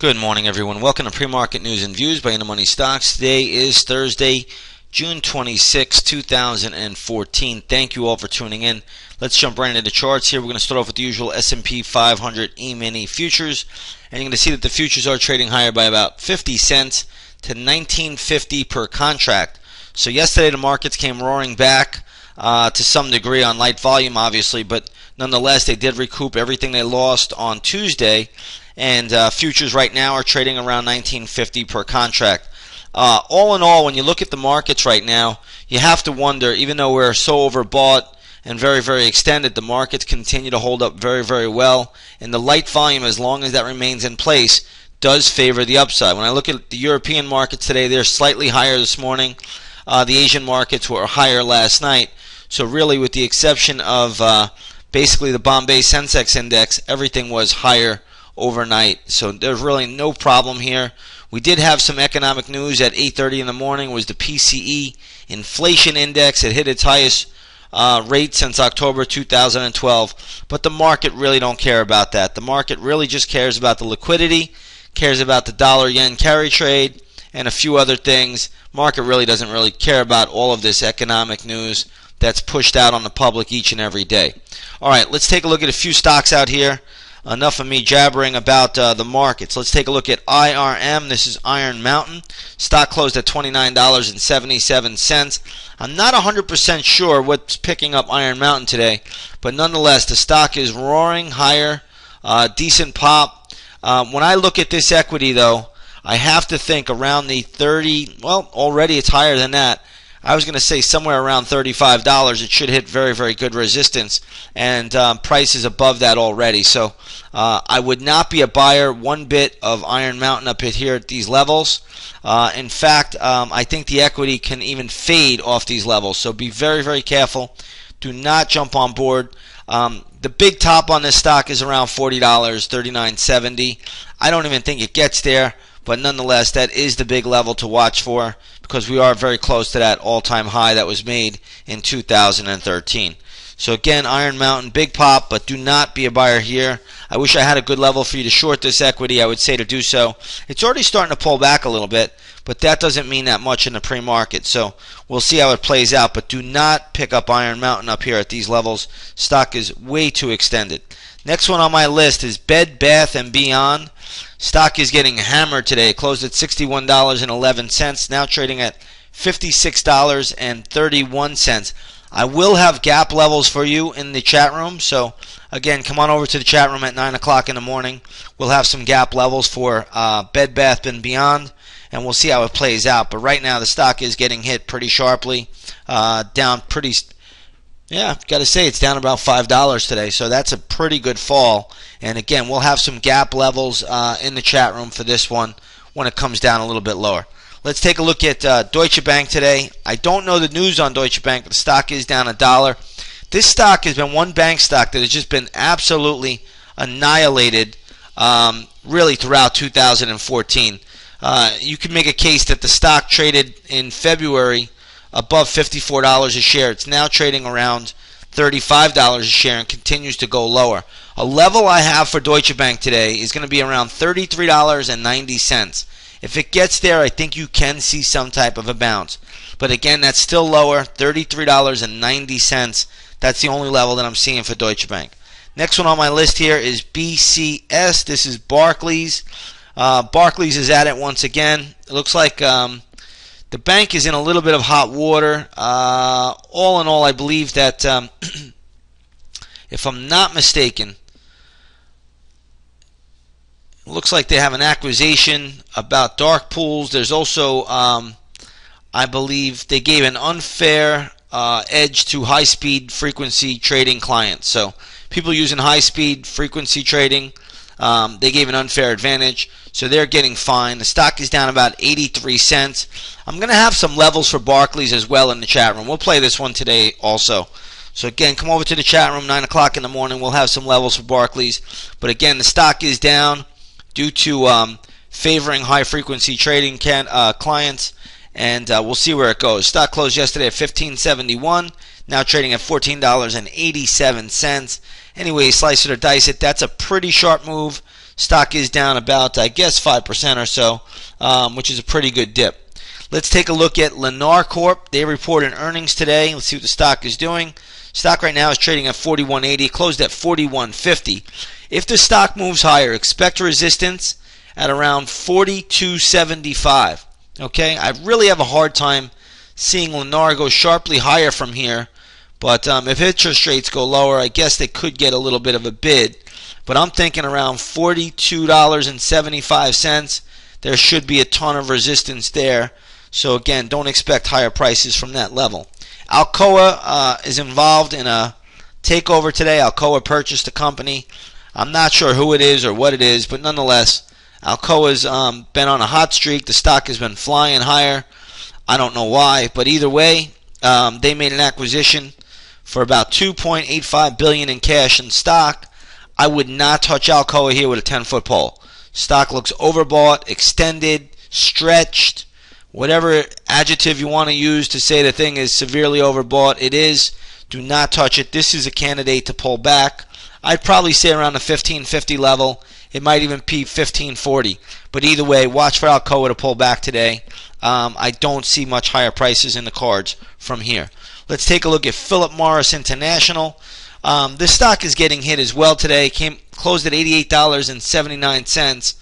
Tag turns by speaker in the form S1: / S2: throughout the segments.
S1: Good morning, everyone. Welcome to Pre-Market News and Views by In the Money Stocks. Today is Thursday, June 26, 2014. Thank you all for tuning in. Let's jump right into the charts here. We're going to start off with the usual S&P 500 E-mini futures. And you're going to see that the futures are trading higher by about 50 cents to $19.50 per contract. So yesterday the markets came roaring back to some degree on light volume, obviously, but nonetheless they did recoup everything they lost on Tuesday. And futures right now are trading around $19.50 per contract. All in all, when you look at the markets right now, you have to wonder, even though we're so overbought and very, very extended, the markets continue to hold up very, very well. And the light volume, as long as that remains in place, does favor the upside. When I look at the European markets today, they're slightly higher this morning. The Asian markets were higher last night. So really, with the exception of basically the Bombay Sensex Index, everything was higher overnight. So there's really no problem here. We did have some economic news at 8:30 in the morning. It was the PCE inflation index. It hit its highest rate since October 2012. But the market really don't care about that. The market really just cares about the liquidity, cares about the dollar-yen carry trade, and a few other things. Market really doesn't really care about all of this economic news that's pushed out on the public each and every day. All right, let's take a look at a few stocks out here. Enough of me jabbering about the markets. Let's take a look at IRM. This is Iron Mountain. Stock closed at $29.77. I'm not 100% sure what's picking up Iron Mountain today, but nonetheless, the stock is roaring higher. Decent pop. When I look at this equity, though, I have to think around the 30, well, already it's higher than that. I was going to say somewhere around $35. It should hit very, very good resistance, and price is above that already. So I would not be a buyer one bit of Iron Mountain up here at these levels. In fact, I think the equity can even fade off these levels. So be very, very careful. Do not jump on board. The big top on this stock is around $40, $39.70. I don't even think it gets there. But nonetheless, that is the big level to watch for, because we are very close to that all-time high that was made in 2013. So again, Iron Mountain, big pop, but do not be a buyer here. I wish I had a good level for you to short this equity. I would say to do so. It's already starting to pull back a little bit, but that doesn't mean that much in the pre-market. So we'll see how it plays out. But do not pick up Iron Mountain up here at these levels. Stock is way too extended. Next one on my list is Bed Bath & Beyond. Stock is getting hammered today. It closed at $61.11, now trading at $56.31. I will have gap levels for you in the chat room. So again, come on over to the chat room at 9 o'clock in the morning. We'll have some gap levels for Bed Bath & Beyond, and we'll see how it plays out. But right now the stock is getting hit pretty sharply, down pretty. Yeah, got to say it's down about $5 today, so that's a pretty good fall. And again, we'll have some gap levels in the chat room for this one when it comes down a little bit lower. Let's take a look at Deutsche Bank today. I don't know the news on Deutsche Bank, but the stock is down $1. This stock has been one bank stock that has just been absolutely annihilated really throughout 2014. You can make a case that the stock traded in February above $54 a share. It's now trading around $35 a share and continues to go lower. A level I have for Deutsche Bank today is going to be around $33.90. If it gets there, I think you can see some type of a bounce. But again, that's still lower, $33.90. That's the only level that I'm seeing for Deutsche Bank. Next one on my list here is BCS. This is Barclays. Barclays is at it once again. It looks like the bank is in a little bit of hot water. All in all, I believe that, if I'm not mistaken, it looks like they have an accusation about dark pools. There's also, I believe, they gave an unfair edge to high-speed frequency trading clients. So people using high-speed frequency trading, they gave an unfair advantage. So they're getting fined. The stock is down about 83 cents. I'm going to have some levels for Barclays as well in the chat room. We'll play this one today also. So again, come over to the chat room, 9 o'clock in the morning. We'll have some levels for Barclays. But again, the stock is down due to favoring high-frequency trading clients. And we'll see where it goes. Stock closed yesterday at $15.71. Now trading at $14.87. Anyway, slice it or dice it. That's a pretty sharp move. Stock is down about, I guess, 5% or so, which is a pretty good dip. Let's take a look at Lennar Corp. They reported earnings today. Let's see what the stock is doing. Stock right now is trading at 41.80, closed at 41.50. If the stock moves higher, expect resistance at around 42.75. Okay, I really have a hard time seeing Lennar go sharply higher from here. But if interest rates go lower, I guess they could get a little bit of a bid. But I'm thinking around $42.75. There should be a ton of resistance there. So again, don't expect higher prices from that level. Alcoa is involved in a takeover today. Alcoa purchased a company. I'm not sure who it is or what it is, but nonetheless, Alcoa's been on a hot streak. The stock has been flying higher. I don't know why, but either way, they made an acquisition for about $2.85 billion in cash and stock. I would not touch Alcoa here with a 10-foot pole. Stock looks overbought, extended, stretched, whatever adjective you want to use to say the thing is severely overbought. It is. Do not touch it. This is a candidate to pull back. I'd probably say around the 15.50 level. It might even peak 15.40. But either way, watch for Alcoa to pull back today. I don't see much higher prices in the cards from here. Let's take a look at Philip Morris International. This stock is getting hit as well today. Closed at $88.79.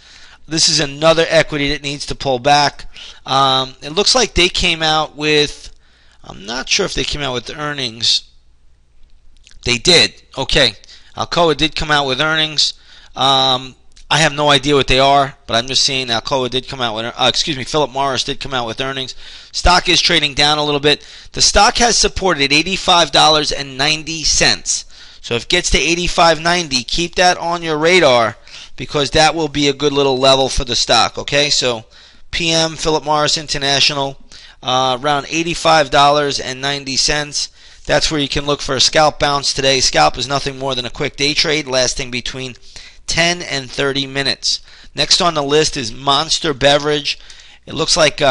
S1: This is another equity that needs to pull back. It looks like they came out with, I'm not sure if they came out with earnings. They did. Okay. Alcoa did come out with earnings. I have no idea what they are, but I'm just seeing Alcoa did come out with, Philip Morris did come out with earnings. Stock is trading down a little bit. The stock has support at $85.90. So if it gets to $85.90, keep that on your radar because that will be a good little level for the stock. Okay, so PM Philip Morris International around $85.90. That's where you can look for a scalp bounce today. Scalp is nothing more than a quick day trade lasting between 10 and 30 minutes. Next on the list is Monster Beverage. It looks like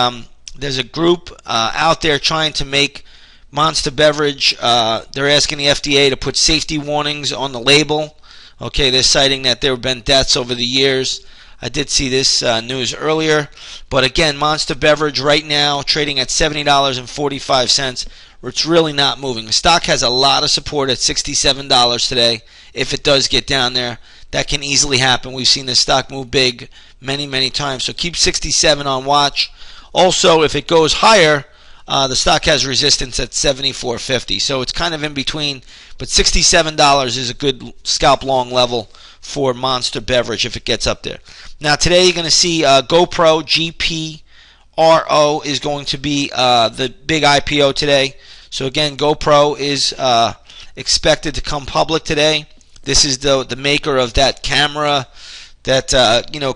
S1: there's a group out there trying to make Monster Beverage. They're asking the FDA to put safety warnings on the label. Okay, they're citing that there have been deaths over the years. I did see this news earlier. But again, Monster Beverage right now trading at $70.45. It's really not moving. The stock has a lot of support at $67 today. If it does get down there, that can easily happen. We've seen this stock move big many times. So keep 67 on watch. Also, if it goes higher, the stock has resistance at $74.50. So it's kind of in between. But $67 is a good scalp long level for Monster Beverage if it gets up there. Now today you're going to see GoPro, GPRO is going to be the big IPO today. So again, GoPro is expected to come public today. This is the maker of that camera that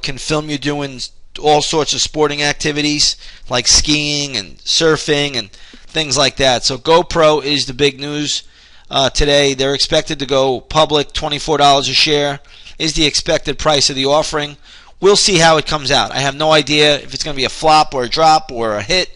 S1: can film you doing all sorts of sporting activities like skiing and surfing and things like that. So GoPro is the big news today. They're expected to go public. $24 a share is the expected price of the offering. We'll see how it comes out. I have no idea if it's going to be a flop or a drop or a hit.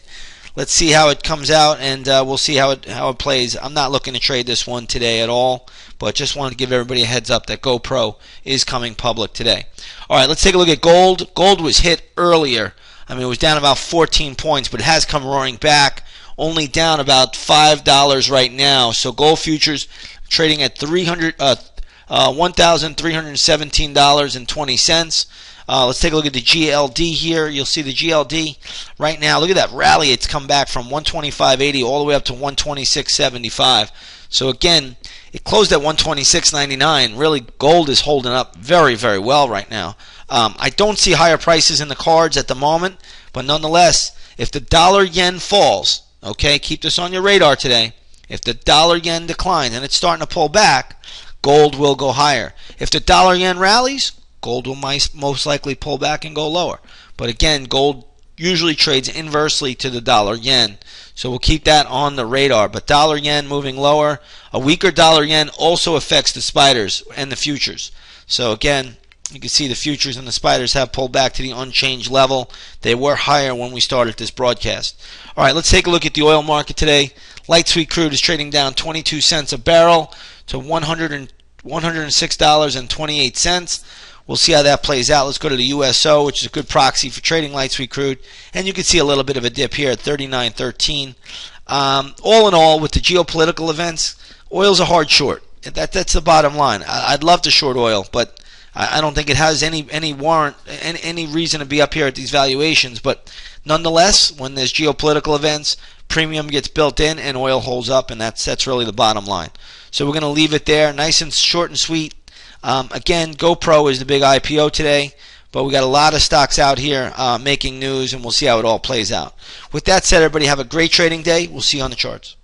S1: Let's see how it comes out, and we'll see how it plays. I'm not looking to trade this one today at all, but just wanted to give everybody a heads up that GoPro is coming public today. All right, let's take a look at gold. Gold was hit earlier. I mean, it was down about 14 points, but it has come roaring back. Only down about $5 right now. So gold futures trading at $1,317.20. Let's take a look at the GLD here. You'll see the GLD right now. Look at that rally. It's come back from 125.80 all the way up to 126.75. So again, it closed at 126.99. Really, gold is holding up very well right now. I don't see higher prices in the cards at the moment, but nonetheless, if the dollar-yen falls, okay, keep this on your radar today. If the dollar-yen declines and it's starting to pull back, gold will go higher. If the dollar-yen rallies, gold will most likely pull back and go lower. But again, gold usually trades inversely to the dollar-yen. So we'll keep that on the radar. But dollar-yen moving lower. A weaker dollar-yen also affects the spiders and the futures. So again, you can see the futures and the spiders have pulled back to the unchanged level. They were higher when we started this broadcast. All right, let's take a look at the oil market today. Light sweet crude is trading down 22 cents a barrel to $106.28. We'll see how that plays out. Let's go to the USO, which is a good proxy for trading light sweet crude, and you can see a little bit of a dip here at 39.13. All in all, with the geopolitical events, oil's a hard short. That's the bottom line. I'd love to short oil, but I don't think it has any warrant, any reason to be up here at these valuations. But nonetheless, when there's geopolitical events, premium gets built in and oil holds up, and that's really the bottom line. So we're going to leave it there, nice and short and sweet. Again, GoPro is the big IPO today, but we got a lot of stocks out here making news, and we'll see how it all plays out. With that said, everybody have a great trading day. We'll see you on the charts.